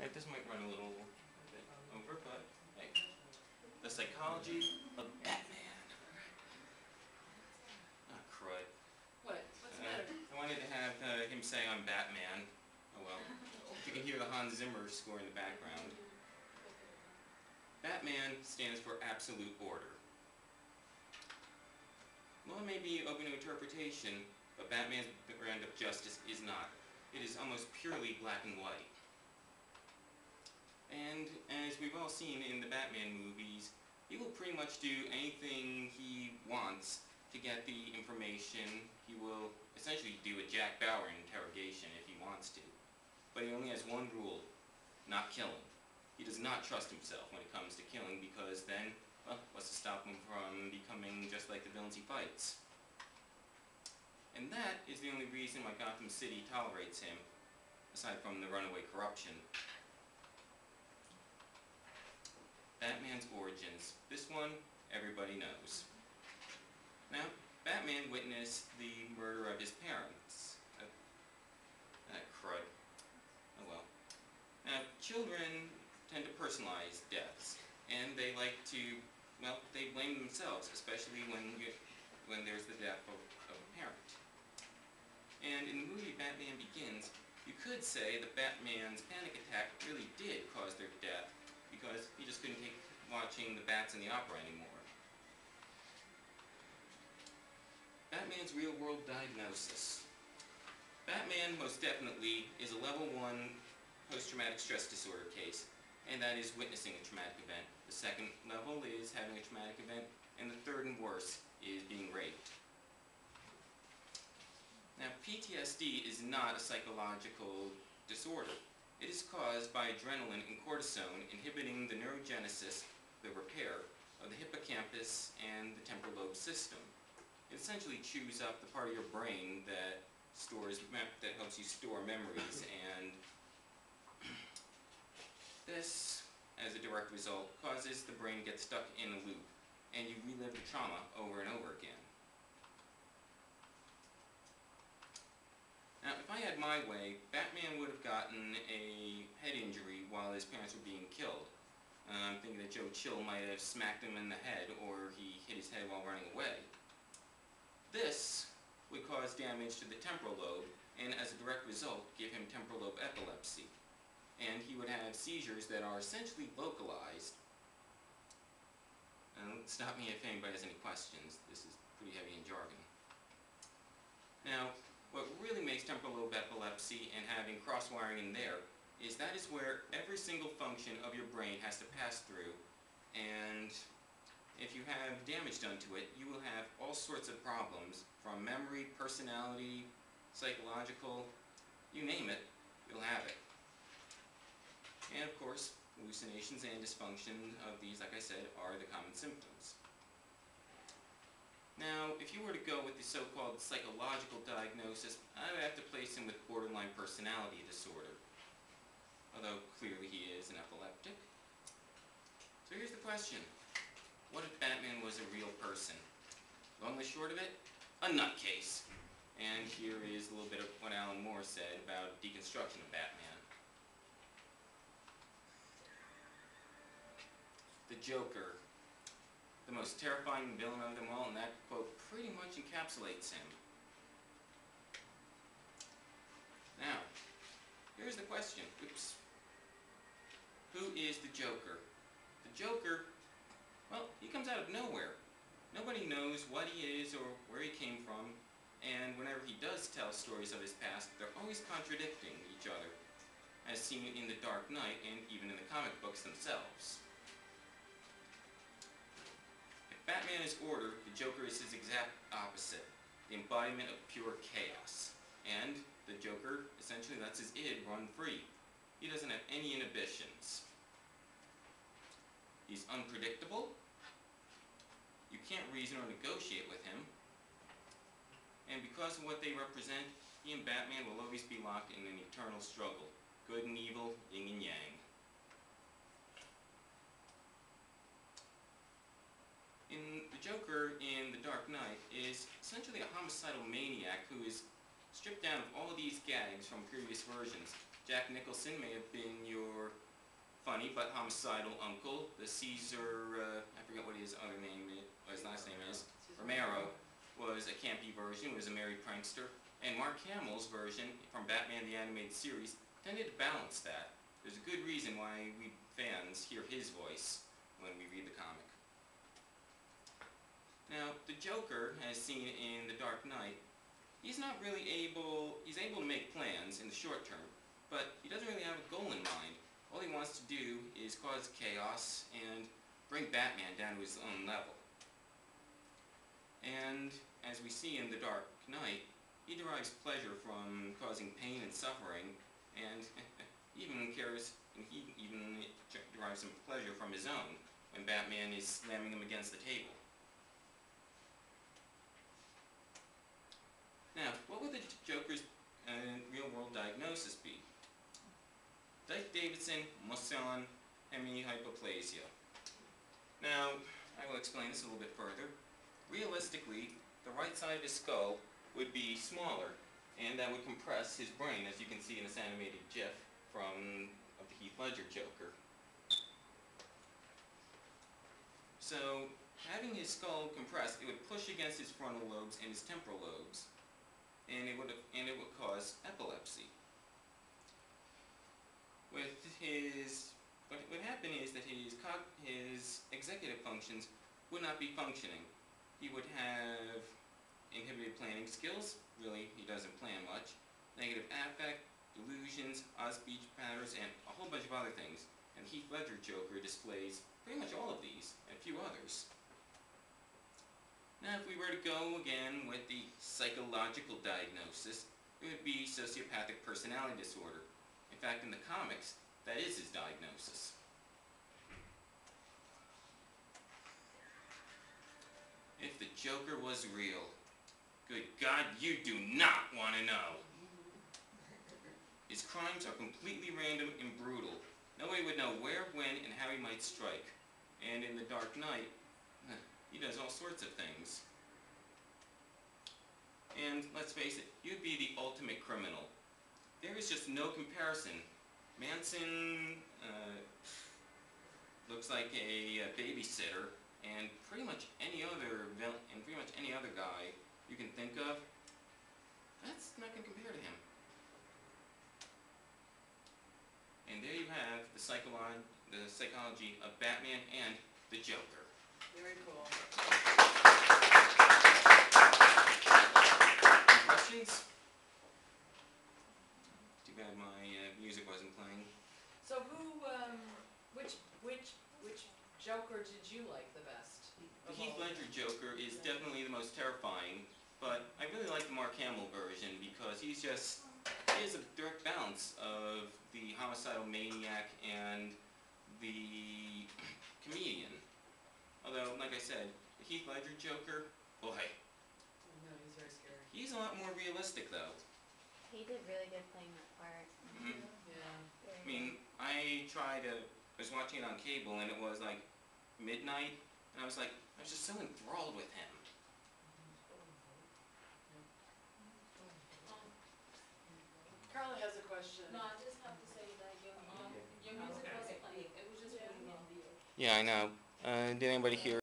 Okay, this might run a little bit over, but hey. The psychology of Batman. Ah, crud. What? What's the matter? I wanted to have him say I'm Batman. Oh well. You can hear the Hans Zimmer score in the background. Batman stands for absolute order. Law may be open to interpretation, but Batman's brand of justice is not. It is almost purely black and white. And as we've all seen in the Batman movies, he will pretty much do anything he wants to get the information. He will essentially do a Jack Bauer interrogation if he wants to. But he only has one rule: not killing. He does not trust himself when it comes to killing, because then, well, what's to stop him from becoming just like the villains he fights? And that is the only reason why Gotham City tolerates him, aside from the runaway corruption. Batman's origins. This one, everybody knows. Now, Batman witnessed the murder of his parents. Crud. Oh well. Now, children tend to personalize deaths, and they like to, well, they blame themselves, especially when there's the death of a parent. And in the movie Batman Begins, you could say that Batman's panic attack really did cause their death, because he just couldn't take watching the bats in the opera anymore. Batman's real-world diagnosis. Batman most definitely is a level 1 post-traumatic stress disorder case, and that is witnessing a traumatic event. The second level is having a traumatic event, and the third and worse is being raped. Now, PTSD is not a psychological disorder. It is caused by adrenaline and cortisone inhibiting the neurogenesis, the repair, of the hippocampus and the temporal lobe system. It essentially chews up the part of your brain that helps you store memories, and this, as a direct result, causes the brain to get stuck in a loop, and you relive the trauma over and over again. Now, if I had my way, Batman would have gotten a head injury while his parents were being killed. I'm thinking that Joe Chill might have smacked him in the head, or he hit his head while running away. This would cause damage to the temporal lobe, and as a direct result, give him temporal lobe epilepsy. And he would have seizures that are essentially localized. Stop me if anybody has any questions. This is pretty heavy in jargon. Now, what really makes temporal lobe epilepsy and having cross-wiring in there is that is where every single function of your brain has to pass through, and if you have damage done to it, you will have all sorts of problems, from memory, personality, psychological, you name it, you'll have it. And of course, hallucinations and dysfunction of these, like I said, are the common symptoms. Now, if you were to go with the so-called psychological diagnosis, I would have to place him with borderline personality disorder, although clearly he is an epileptic. So here's the question: what if Batman was a real person? Long and short of it, a nutcase. And here is a little bit of what Alan Moore said about deconstruction of Batman. The Joker, the most terrifying villain of them all, and that quote pretty much encapsulates him. Now, here's the question. Oops. Who is the Joker? The Joker, well, he comes out of nowhere. Nobody knows what he is or where he came from, and whenever he does tell stories of his past, they're always contradicting each other, as seen in The Dark Knight and even in the comic books themselves. If Batman is order, the Joker is his exact opposite, the embodiment of pure chaos. And the Joker essentially lets his id run free. He doesn't have any inhibitions. He's unpredictable. You can't reason or negotiate with him. And because of what they represent, he and Batman will always be locked in an eternal struggle. Good and evil, yin and yang. The Joker in The Dark Knight is essentially a homicidal maniac who is stripped down of all of these gags from previous versions, Jack Nicholson may have been your funny but homicidal uncle. The Caesar, I forget what his other name is, what his last name is, Romero, was a campy version, was a merry prankster. And Mark Hamill's version from Batman the Animated Series tended to balance that. There's a good reason why we fans hear his voice when we read the comic. Now, the Joker, as seen in The Dark Knight, he's able to make plans in the short term, but he doesn't really have a goal in mind. All he wants to do is cause chaos and bring Batman down to his own level. And, as we see in The Dark Knight, he derives pleasure from causing pain and suffering, and he even derives some pleasure from his own when Batman is slamming him against the table. Now, what would the Joker's real-world diagnosis be? Dyke Davidson Moissan hemihypoplasia. Now, I will explain this a little bit further. Realistically, the right side of his skull would be smaller, and that would compress his brain, as you can see in this animated GIF of the Heath Ledger Joker. So, having his skull compressed, it would push against his frontal lobes and his temporal lobes, and it would cause epilepsy. What would happen is that his executive functions would not be functioning. He would have inhibited planning skills. Really, he doesn't plan much. Negative affect, delusions, odd speech patterns, and a whole bunch of other things. And Heath Ledger Joker displays pretty much all of these, and a few others. Now, if we were to go again with the psychological diagnosis, it would be sociopathic personality disorder. In fact, in the comics, that is his diagnosis. If the Joker was real, good God, you do not want to know. His crimes are completely random and brutal. Nobody would know where, when, and how he might strike. And in The Dark Knight, he does all sorts of things. And let's face it, you'd be the ultimate criminal. There is just no comparison. Manson looks like a babysitter, and pretty much any other villain, and pretty much any other guy you can think of, that's not going to compare to him. And there you have the psychology of Batman and the Joker. Very cool. Any questions? Too bad my music wasn't playing. So which Joker did you like the best? The Heath Ledger Joker is definitely the most terrifying, but I really like the Mark Hamill version because he has a direct balance of the homicidal maniac and the comedian. Although, like I said, the Heath Ledger Joker, boy. No, he's very scary. He's a lot more realistic, though. He did really good playing that part. Mm-hmm. Yeah. I mean, I was watching it on cable, and it was like midnight, and I was just so enthralled with him. Carla has a question. No, I just have to say that your music was playing. It was just really well. Yeah, I know. Did anybody hear